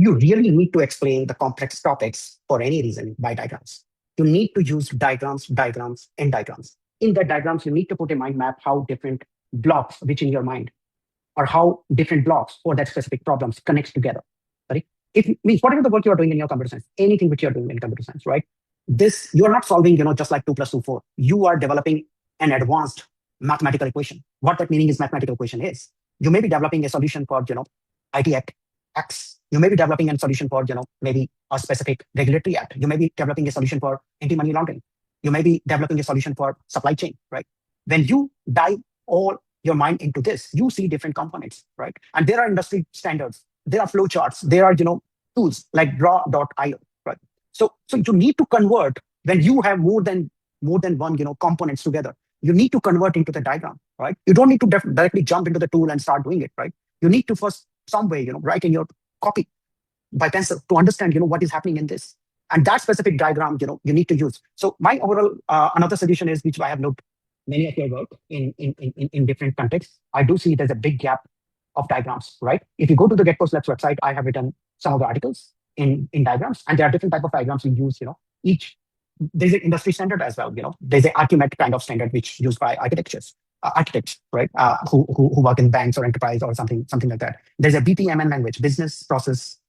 you really need to explain the complex topics for any reason by diagrams. You need to use diagrams, diagrams, and diagrams. In the diagrams, you need to put a mind map how different blocks, which in your mind, or how different blocks for that specific problems connects together. Right? If means whatever the work you are doing in your computer science, anything which you are doing in computer science, right? This you are not solving, just like 2 + 2 4. You are developing an advanced mathematical equation. What that meaning is mathematical equation is you may be developing a solution for IT Act X. You may be developing a solution for maybe a specific regulatory act. You may be developing a solution for anti-money laundering. You may be developing a solution for supply chain, right? When you dive all your mind into this, you see different components, right? And there are industry standards, there are flow charts, there are tools like draw.io, right? So you need to convert when you have more than one components together. You need to convert into the diagram, right? You don't need to directly jump into the tool and start doing it, right? You need to first some way write in your copy by pencil to understand what is happening in this, and that specific diagram you need to use. So my overall another suggestion is, which I have looked many of your work in different contexts, I do see there's a big gap of diagrams, right? If you go to the GetPost Labs website, I have written some of the articles in diagrams, and there are different type of diagrams we use. Each there's an industry standard as well. There's an Archimedes kind of standard which used by architects, right? Who work in banks or enterprise or something like that. There's a BPMN language, business process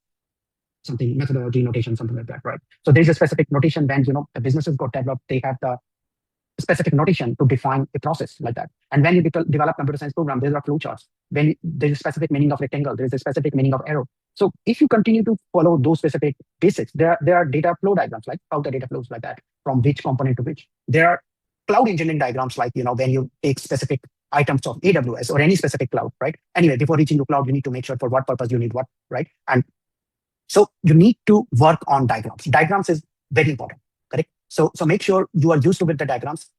something methodology notation, something like that, right? So there's a specific notation when the businesses got developed, they have the specific notation to define a process like that. And when you develop computer science program, there are flowcharts. When there's a specific meaning of rectangle, there's a specific meaning of arrow. So if you continue to follow those specific basics, there are data flow diagrams, like how the data flows like that, from which component to which. There are cloud engineering diagrams, like when you take specific items of AWS or any specific cloud, right? Anyway, before reaching to cloud, you need to make sure for what purpose you need what, right? And so you need to work on diagrams. Diagrams is very important, correct? So make sure you are used to with the diagrams,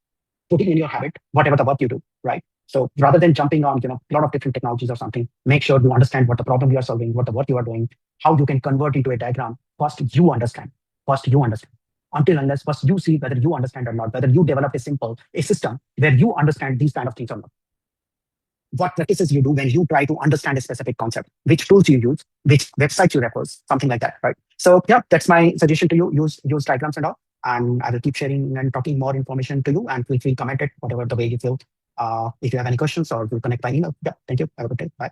putting in your habit, whatever the work you do, right? So rather than jumping on a lot of different technologies or something, make sure you understand what the problem you are solving, what the work you are doing, how you can convert into a diagram. First you understand. Until unless first you see whether you understand or not, whether you develop a system where you understand these kind of things or not. What practices you do when you try to understand a specific concept, which tools you use, which websites you refer, something like that, right? So yeah, that's my suggestion to you. Use diagrams and all. And I will keep sharing and talking more information to you, and feel free to comment it, whatever the way you feel. If you have any questions, or we'll connect by email. Yeah, thank you. Have a good day. Bye.